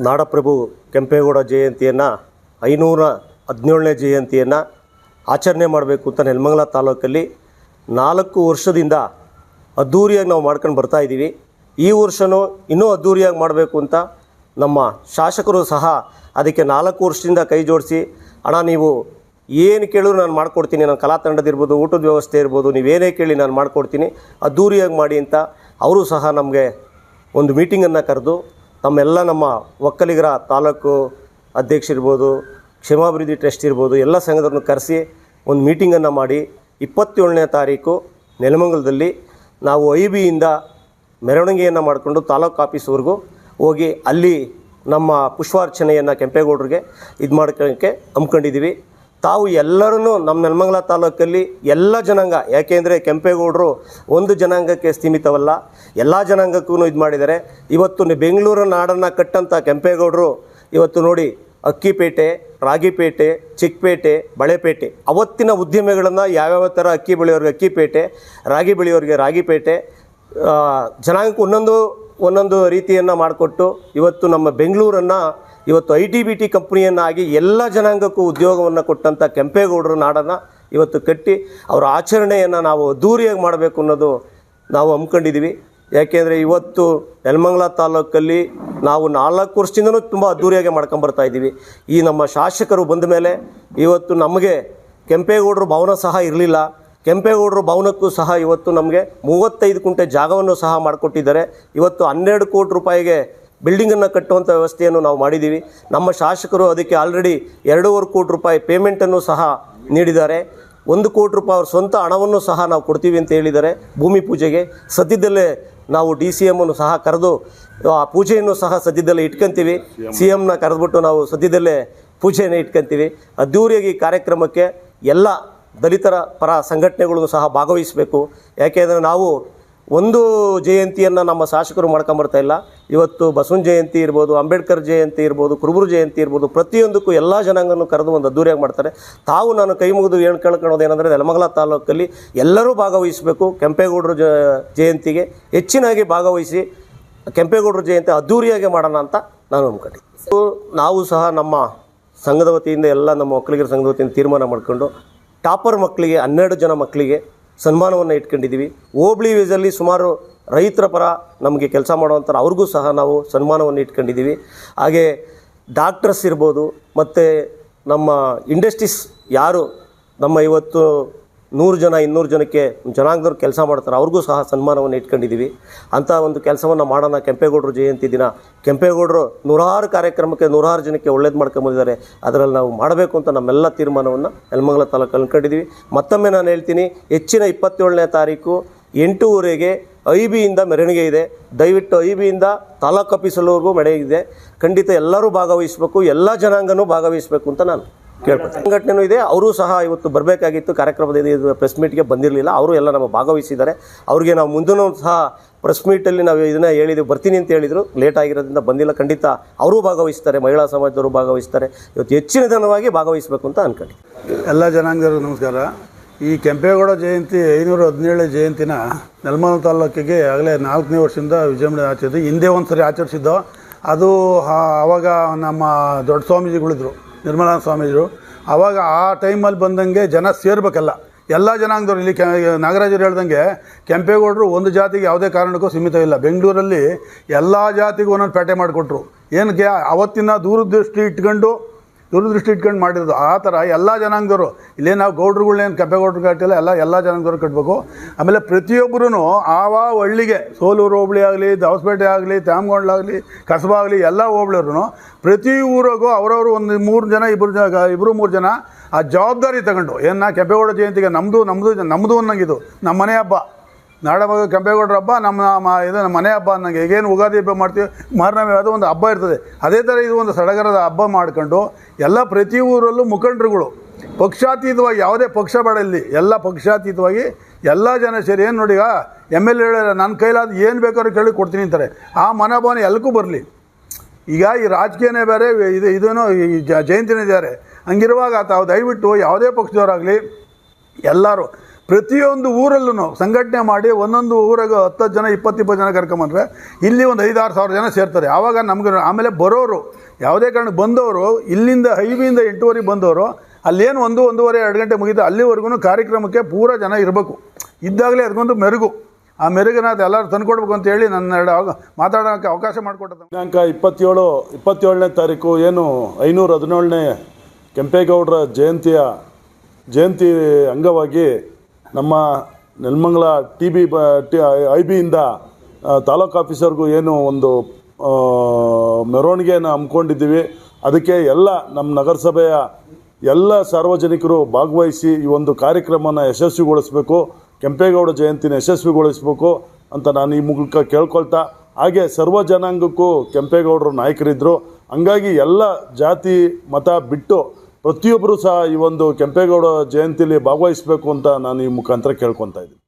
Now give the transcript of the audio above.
ನಾಡಪ್ರಭು ಕೆಂಪೇಗೌಡ ಜಯಂತಿಯನ್ನು 517ನೇ ಜಯಂತಿಯನ್ನು ಆಚರಣೆ ಮಾಡಬೇಕು ಅಂತ ನೆಲಮಂಗಲ ತಾಲೂಕಲ್ಲಿ 4 ವರ್ಷದಿಂದ ಅದ್ಧೂರಿಯಾಗಿ ನಾವು ಮಾಡ್ಕೊಂಡು ಬರ್ತಾಯಿದ್ದೀವಿ. ಈ ವರ್ಷವೂ ಇನ್ನೂ ಅದ್ಧೂರಿಯಾಗಿ ಮಾಡಬೇಕು ಅಂತ ನಮ್ಮ ಶಾಸಕರು ಸಹ ಅದಕ್ಕೆ 4 ವರ್ಷದಿಂದ ಕೈ ಜೋಡಿಸಿ, ಅಣ್ಣ ನೀವು ಏನು ಕೇಳಿದ್ರು ನಾನು ಮಾಡಿಕೊಡ್ತೀನಿ, ನಾನು ಕಲಾ ತಂಡದಿರ್ಬೋದು, ಊಟದ ವ್ಯವಸ್ಥೆ ಇರ್ಬೋದು, ನೀವೇನೇ ಕೇಳಿ ನಾನು ಮಾಡಿಕೊಡ್ತೀನಿ, ಅದ್ಧೂರಿಯಾಗಿ ಮಾಡಿ ಅಂತ ಅವರು ಸಹ ನಮಗೆ ಒಂದು ಮೀಟಿಂಗನ್ನು ಕರೆದು ನಮ್ಮ ಒಕ್ಕಲಿಗರ ತಾಲೂಕು ಅಧ್ಯಕ್ಷರಿರ್ಬೋದು, ಕ್ಷೇಮಾಭಿವೃದ್ಧಿ ಟ್ರಸ್ಟ್ ಇರ್ಬೋದು, ಎಲ್ಲ ಸಂಘದವ್ರನ್ನ ಕರೆಸಿ ಒಂದು ಮೀಟಿಂಗನ್ನು ಮಾಡಿ 27ನೇ ತಾರೀಕು ನೆಲಮಂಗಲದಲ್ಲಿ ನಾವು ಐಬಿಯಿಂದ ಮೆರವಣಿಗೆಯನ್ನು ಮಾಡಿಕೊಂಡು ತಾಲೂಕು ಆಫೀಸ್ವರೆಗೂ ಹೋಗಿ ಅಲ್ಲಿ ನಮ್ಮ ಪುಷ್ಪಾರ್ಚನೆಯನ್ನು ಕೆಂಪೇಗೌಡರಿಗೆ ಇದು ಮಾಡ್ಕೊಳ್ಳೋಕ್ಕೆ ಹಮ್ಮಿಕೊಂಡಿದ್ದೀವಿ. ತಾವು ಎಲ್ಲರೂ ನಮ್ಮ ನೆಲಮಂಗಲ ತಾಲೂಕಲ್ಲಿ ಎಲ್ಲ ಜನಾಂಗ, ಯಾಕೆಂದರೆ ಕೆಂಪೇಗೌಡರು ಒಂದು ಜನಾಂಗಕ್ಕೆ ಸೀಮಿತವಲ್ಲ, ಎಲ್ಲ ಜನಾಂಗಕ್ಕೂ ಇದು ಮಾಡಿದ್ದಾರೆ. ಇವತ್ತು ಬೆಂಗಳೂರು ನಾಡನ್ನು ಕಟ್ಟಂಥ ಕೆಂಪೇಗೌಡರು ಇವತ್ತು ನೋಡಿ ಅಕ್ಕಿಪೇಟೆ, ರಾಗಿಪೇಟೆ, ಚಿಕ್ಕಪೇಟೆ, ಬಳೆಪೇಟೆ ಅವತ್ತಿನ ಉದ್ಯಮಿಗಳನ್ನು ಯಾವ್ಯಾವ ಥರ ಅಕ್ಕಿ ಬೆಳೆಯೋರಿಗೆ ಅಕ್ಕಿಪೇಟೆ, ರಾಗಿ ಬೆಳೆಯೋರಿಗೆ ರಾಗಿಪೇಟೆ, ಜನಾಂಗಕ್ಕೆ ಒಂದೊಂದು ರೀತಿಯನ್ನು ಮಾಡಿಕೊಟ್ಟು ಇವತ್ತು ನಮ್ಮ ಬೆಂಗಳೂರನ್ನು ಇವತ್ತು ITBT ಕಂಪ್ನಿಯನ್ನಾಗಿ ಎಲ್ಲ ಜನಾಂಗಕ್ಕೂ ಉದ್ಯೋಗವನ್ನು ಕೊಟ್ಟಂಥ ಕೆಂಪೇಗೌಡರ ನಾಡನ್ನು ಇವತ್ತು ಕಟ್ಟಿ ಅವರ ಆಚರಣೆಯನ್ನು ನಾವು ಅದ್ಧೂರಿಯಾಗಿ ಮಾಡಬೇಕು ಅನ್ನೋದು ನಾವು ಹಮ್ಮಿಕೊಂಡಿದ್ದೀವಿ. ಯಾಕೆಂದರೆ ಇವತ್ತು ನೆಲಮಂಗಲ ತಾಲೂಕಲ್ಲಿ ನಾವು 4 ವರ್ಷದಿಂದಲೂ ತುಂಬ ಅದ್ಧೂರಿಯಾಗಿ ಮಾಡ್ಕೊಂಬರ್ತಾಯಿದ್ದೀವಿ. ಈ ನಮ್ಮ ಶಾಸಕರು ಬಂದ ಮೇಲೆ ಇವತ್ತು ನಮಗೆ ಕೆಂಪೇಗೌಡರ ಭವನ ಸಹ ಇರಲಿಲ್ಲ. ಕೆಂಪೇಗೌಡರ ಭವನಕ್ಕೂ ಸಹ ಇವತ್ತು ನಮಗೆ 35 ಕುಂಟೆ ಜಾಗವನ್ನು ಸಹ ಮಾಡಿಕೊಟ್ಟಿದ್ದಾರೆ. ಇವತ್ತು 12 ಕೋಟಿ ರೂಪಾಯಿಗೆ ಬಿಲ್ಡಿಂಗನ್ನು ಕಟ್ಟುವಂಥ ವ್ಯವಸ್ಥೆಯನ್ನು ನಾವು ಮಾಡಿದ್ದೀವಿ. ನಮ್ಮ ಶಾಸಕರು ಅದಕ್ಕೆ ಆಲ್ರೆಡಿ 2.5 ಕೋಟಿ ರೂಪಾಯಿ ಪೇಮೆಂಟನ್ನು ಸಹ ನೀಡಿದ್ದಾರೆ. 1 ಕೋಟಿ ರೂಪಾಯಿ ಅವ್ರ ಸ್ವಂತ ಹಣವನ್ನು ಸಹ ನಾವು ಕೊಡ್ತೀವಿ ಅಂತ ಹೇಳಿದ್ದಾರೆ ಭೂಮಿ ಪೂಜೆಗೆ. ಸದ್ಯದಲ್ಲೇ ನಾವು DCM ಸಹ ಕರೆದು ಆ ಪೂಜೆಯನ್ನು ಸಹ ಸದ್ಯದಲ್ಲೇ ಇಟ್ಕೊಂತೀವಿ. CMನ ಕರೆದುಬಿಟ್ಟು ನಾವು ಸದ್ಯದಲ್ಲೇ ಪೂಜೆಯನ್ನು ಇಟ್ಕೊಂತೀವಿ. ಅದ್ಧೂರಿಯಾಗಿ ಈ ಕಾರ್ಯಕ್ರಮಕ್ಕೆ ಎಲ್ಲ ದಲಿತರ ಪರ ಸಂಘಟನೆಗಳನ್ನು ಸಹ ಭಾಗವಹಿಸಬೇಕು. ಯಾಕೆಂದರೆ ನಾವು ಒಂದು ಜಯಂತಿಯನ್ನು ನಮ್ಮ ಶಾಸಕರು ಮಾಡ್ಕೊಂಬರ್ತಾ ಇಲ್ಲ. ಇವತ್ತು ಬಸವನ ಜಯಂತಿ ಇರ್ಬೋದು, ಅಂಬೇಡ್ಕರ್ ಜಯಂತಿ ಇರ್ಬೋದು, ಕುರುಬರು ಜಯಂತಿ ಇರ್ಬೋದು, ಪ್ರತಿಯೊಂದಕ್ಕೂ ಎಲ್ಲ ಜನಾಂಗನೂ ಕರೆದು ಒಂದು ಅದ್ಧೂರಿಯಾಗಿ ಮಾಡ್ತಾರೆ. ನಾನು ಕೈ ಮುಗಿದು ಕೇಳ್ಕೊಳ್ಳೋದೇನೆಂದರೆ ನೆಲಮಂಗಲ ತಾಲೂಕಲ್ಲಿ ಎಲ್ಲರೂ ಭಾಗವಹಿಸಬೇಕು. ಕೆಂಪೇಗೌಡರ ಜಯಂತಿಗೆ ಹೆಚ್ಚಿನಾಗಿ ಭಾಗವಹಿಸಿ ಕೆಂಪೇಗೌಡರ ಜಯಂತಿ ಅದ್ಧೂರಿಯಾಗಿ ಮಾಡೋಣ ಅಂತ ನಾನು ಅಂದ್ಕೊಂಡಿದ್ದೆ. ನಾವು ಸಹ ನಮ್ಮ ಸಂಘದ ವತಿಯಿಂದ ಎಲ್ಲ ನಮ್ಮ ಒಕ್ಕಲಿಗರ ಸಂಘದ ವತಿಯಿಂದ ತೀರ್ಮಾನ ಮಾಡಿಕೊಂಡು ಟಾಪರ್ ಮಕ್ಕಳಿಗೆ 12 ಜನ ಮಕ್ಕಳಿಗೆ ಸನ್ಮಾನವನ್ನು ಇಟ್ಕೊಂಡಿದ್ದೀವಿ. ಹೋಬಳಿ ವೀಸಲ್ಲಿ ಸುಮಾರು ರೈತರ ಪರ ನಮಗೆ ಕೆಲಸ ಮಾಡುವಂಥ ಅವ್ರಿಗೂ ಸಹ ನಾವು ಸನ್ಮಾನವನ್ನು ಇಟ್ಕೊಂಡಿದ್ದೀವಿ. ಹಾಗೆ ಡಾಕ್ಟರ್ಸ್ ಇರ್ಬೋದು, ಮತ್ತು ನಮ್ಮ ಇಂಡಸ್ಟ್ರೀಸ್ ಯಾರು ನಮ್ಮ ಇವತ್ತು 100 ಜನ 200 ಜನಕ್ಕೆ ಜನಾಂಗದವ್ರು ಕೆಲಸ ಮಾಡ್ತಾರೆ ಅವ್ರಿಗೂ ಸಹ ಸನ್ಮಾನವನ್ನು ಇಟ್ಕೊಂಡಿದ್ದೀವಿ. ಅಂಥ ಒಂದು ಕೆಲಸವನ್ನು ಮಾಡೋಣ ಕೆಂಪೇಗೌಡರ ಜಯಂತಿ ದಿನ. ಕೆಂಪೇಗೌಡರು 100 ಕಾರ್ಯಕ್ರಮಕ್ಕೆ 100 ಜನಕ್ಕೆ ಒಳ್ಳೇದು ಮಾಡ್ಕೊಂಬಂದಿದ್ದಾರೆ. ಅದರಲ್ಲಿ ನಾವು ಮಾಡಬೇಕು ಅಂತ ನಮ್ಮೆಲ್ಲ ತೀರ್ಮಾನವನ್ನು ನೆಲಮಂಗಲ ತಾಲೂಕು ಅಂದ್ಕೊಂಡಿದ್ದೀವಿ. ಮತ್ತೊಮ್ಮೆ ನಾನು ಹೇಳ್ತೀನಿ, ಹೆಚ್ಚಿನ 27ನೇ ತಾರೀಕು 8:30ಗೆ IBಯಿಂದ ಮೆರವಣಿಗೆ ಇದೆ. ದಯವಿಟ್ಟು IBಯಿಂದ ತಾಲೂಕು ಆಫೀಸಲ್ಲಿವರೆಗೂ ಮೆರವಣಿಗೆ ಇದೆ. ಖಂಡಿತ ಎಲ್ಲರೂ ಭಾಗವಹಿಸಬೇಕು, ಎಲ್ಲ ಜನಾಂಗನೂ ಭಾಗವಹಿಸಬೇಕು ಅಂತ ನಾನು ಕೇಳ್ಕೊಳ್ತೀನಿ. ಸಂಘಟನೆಯೂ ಇದೆ, ಅವರು ಸಹ ಇವತ್ತು ಬರಬೇಕಾಗಿತ್ತು ಕಾರ್ಯಕ್ರಮದ ಪ್ರೆಸ್ ಮೀಟ್ಗೆ ಬಂದಿರಲಿಲ್ಲ. ಅವರು ಎಲ್ಲ ನಮ್ಮ ಭಾಗವಹಿಸಿದ್ದಾರೆ. ಅವ್ರಿಗೆ ನಾವು ಮುಂದೂ ಸಹ ಪ್ರೆಸ್ ಮೀಟಲ್ಲಿ ನಾವು ಇದನ್ನು ಹೇಳಿದ್ದೀವಿ, ಬರ್ತೀನಿ ಅಂತ ಹೇಳಿದರು. ಲೇಟ್ ಆಗಿರೋದ್ರಿಂದ ಬಂದಿಲ್ಲ. ಖಂಡಿತ ಅವರೂ ಭಾಗವಹಿಸ್ತಾರೆ, ಮಹಿಳಾ ಸಮಾಜದವರು ಭಾಗವಹಿಸ್ತಾರೆ. ಇವತ್ತು ಹೆಚ್ಚಿನ ಜನವಾಗಿ ಭಾಗವಹಿಸಬೇಕು ಅಂತ ಅಂದ್ಕೊಂಡು ಎಲ್ಲ ಜನಾಂಗದವರು ನಮಸ್ಕಾರ. ಈ ಕೆಂಪೇಗೌಡ ಜಯಂತಿ 517ನೇ ಜಯಂತಿನ ನೆಲಮಂಗಲ ತಾಲೂಕಿಗೆ ಆಗಲೇ 4ನೇ ವರ್ಷದಿಂದ ವಿಜೃಂಭಣೆ ಆಚರಿಸಿದ್ದು. ಹಿಂದೆ ಒಂದು ಸರಿ ಆಚರಿಸಿದ್ದು. ಅದು ಆವಾಗ ನಮ್ಮ ದೊಡ್ಡ ಸ್ವಾಮೀಜಿಗಳಿದ್ರು, ನಿರ್ಮಲಾ ಸ್ವಾಮೀಜಿರು. ಆವಾಗ ಆ ಟೈಮಲ್ಲಿ ಬಂದಂಗೆ ಜನ ಸೇರ್ಬೇಕಲ್ಲ, ಎಲ್ಲ ಜನಾಂಗದವ್ರು. ಇಲ್ಲಿ ನಾಗರಾಜರು ಹೇಳ್ದಂಗೆ ಕೆಂಪೇಗೌಡರು ಒಂದು ಜಾತಿಗೆ ಯಾವುದೇ ಕಾರಣಕ್ಕೂ ಸೀಮಿತವಿಲ್ಲ. ಬೆಂಗಳೂರಲ್ಲಿ ಎಲ್ಲ ಜಾತಿಗೂ ಒಂದೊಂದು ಪೇಟೆ ಮಾಡಿಕೊಟ್ರು. ಏನಕ್ಕೆ? ಅವತ್ತಿನ ದೂರದೃಷ್ಟಿ ಇಟ್ಕೊಂಡು ಮಾಡಿರೋದು. ಆ ಥರ ಎಲ್ಲ ಜನಾಂಗದವರು, ಇಲ್ಲೇ ನಾವು ಗೌಡ್ರುಗಳನ್ನೇನು ಕೆಂಪೇಗೌಡರು ಕಟ್ಟಿಲ್ಲ, ಎಲ್ಲ ಜನಾಂಗದವರು ಕಟ್ಟಬೇಕು. ಆಮೇಲೆ ಪ್ರತಿಯೊಬ್ಬರೂ ಆವ ಹಳ್ಳಿಗೆ, ಸೋಲೂರು ಹೋಬಳಿ ಆಗಲಿ, ದಾವಸಪೇಟೆ ಆಗಲಿ, ತ್ಯಾಮಗೊಂಡ್ಲಾಗಲಿ, ಕಸಬಾ ಆಗಲಿ, ಎಲ್ಲ ಹೋಬಳಿಯವ್ರು ಪ್ರತಿ ಊರಿಗೂ ಅವರವರು ಒಂದು 3 ಜನ 2-3 ಜನ ಆ ಜವಾಬ್ದಾರಿ ತಗೊಂಡು, ಕೆಂಪೇಗೌಡ ಜಯಂತಿಗೆ ನಮ್ಮದು ಅನ್ನಂಗಿದು ನಮ್ಮ ಮನೆ ಹಬ್ಬ, ನಾಡಮಗ ಕೆಂಪೇಗೌಡರ ಹಬ್ಬ, ನಮ್ಮ ಮನೆ ಹಬ್ಬ ಅನ್ನಂಗೆ. ಈಗೇನು ಉಗಾದಿ ಹಬ್ಬ ಮಾಡ್ತೀವಿ, ಮಾರನೇ ಅದು ಒಂದು ಹಬ್ಬ ಇರ್ತದೆ. ಅದೇ ಥರ ಇದು ಒಂದು ಸಡಗರದ ಹಬ್ಬ ಮಾಡ್ಕೊಂಡು ಎಲ್ಲ ಪ್ರತಿ ಊರಲ್ಲೂ ಮುಖಂಡರುಗಳು ಪಕ್ಷಾತೀತವಾಗಿ, ಯಾವುದೇ ಪಕ್ಷ ಬೇಡ ಇಲ್ಲಿ, ಎಲ್ಲ ಪಕ್ಷಾತೀತವಾಗಿ ಎಲ್ಲ ಜನ ಸೇರಿ. ಏನು ನೋಡಿ, MLA ನನ್ನ ಕೈಲಾದ ಏನು ಬೇಕಾದ್ರೂ ಕೇಳಿ ಕೊಡ್ತೀನಿ ಅಂತಾರೆ. ಆ ಮನೋಭಾವನೆ ಎಲ್ಲಕ್ಕೂ ಬರಲಿ. ಈಗ ಈ ರಾಜಕೀಯನೇ ಬೇರೆ, ಇದೇನೋ ಈ ಜಯಂತಿನೇ ಬೇರೆ. ಹಂಗಿರುವಾಗ ತಾವು ದಯವಿಟ್ಟು ಯಾವುದೇ ಪಕ್ಷದವರಾಗಲಿ ಎಲ್ಲರೂ ಪ್ರತಿಯೊಂದು ಊರಲ್ಲೂ ಸಂಘಟನೆ ಮಾಡಿ ಒಂದೊಂದು ಊರಾಗ 10 ಜನ 20 ಜನ ಕರ್ಕೊಂಬಂದ್ರೆ ಇಲ್ಲಿ ಒಂದು 5-6 ಸಾವಿರ ಜನ ಸೇರ್ತಾರೆ. ಆವಾಗ ನಮ್ಗೆ ಆಮೇಲೆ ಬರೋರು ಯಾವುದೇ ಕಾರಣಕ್ಕೆ ಬಂದವರು ಇಲ್ಲಿಂದ ಹೈವಿಯಿಂದ 8:30 ಬಂದವರು ಅಲ್ಲೇನು 1-1:30 2 ಗಂಟೆ ಮುಗಿದು ಅಲ್ಲಿವರೆಗೂ ಕಾರ್ಯಕ್ರಮಕ್ಕೆ ಪೂರ ಜನ ಇರಬೇಕು. ಇದ್ದಾಗಲೇ ಅದಕ್ಕೊಂದು ಮೆರುಗು, ಆ ಮೆರುಗನ್ನ ಎಲ್ಲರೂ ತಂದುಕೊಡ್ಬೇಕು ಅಂತೇಳಿ ನನ್ನ ಮಾತಾಡೋಕ್ಕೆ ಅವಕಾಶ ಮಾಡಿಕೊಟ್ಟದ್ದು. ದಿನಾಂಕ 27ನೇ ತಾರೀಕು ಏನು 517ನೇ ಕೆಂಪೇಗೌಡರ ಜಯಂತಿ ಅಂಗವಾಗಿ ನಮ್ಮ ನೆಲಮಂಗಲ IBಯಿಂದ ತಾಲೂಕು ಆಫೀಸರ್ಗೂ ಏನು ಒಂದು ಮೆರವಣಿಗೆಯನ್ನು ಹಮ್ಮಿಕೊಂಡಿದ್ದೀವಿ. ಅದಕ್ಕೆ ಎಲ್ಲ ನಮ್ಮ ನಗರಸಭೆಯ ಎಲ್ಲ ಸಾರ್ವಜನಿಕರು ಭಾಗವಹಿಸಿ ಈ ಒಂದು ಕಾರ್ಯಕ್ರಮನ ಯಶಸ್ವಿಗೊಳಿಸಬೇಕು, ಕೆಂಪೇಗೌಡ ಜಯಂತಿನ ಯಶಸ್ವಿಗೊಳಿಸಬೇಕು ಅಂತ ನಾನು ಈ ಮೂಲಕ ಕೇಳ್ಕೊಳ್ತಾ, ಹಾಗೆ ಸರ್ವ ಜನಾಂಗಕ್ಕೂ ಕೆಂಪೇಗೌಡರು ನಾಯಕರಿದ್ದರು. ಹಂಗಾಗಿ ಎಲ್ಲ ಜಾತಿ ಮತ ಬಿಟ್ಟು ಪ್ರತಿಯೊಬ್ಬರು ಸಹ ಈ ಒಂದು ಕೆಂಪೇಗೌಡ ಜಯಂತಿಲಿ ಭಾಗವಹಿಸಬೇಕು ಅಂತ ನಾನು ಈ ಮುಖಾಂತರ ಕೇಳ್ಕೊತಾ ಇದ್ದೀನಿ.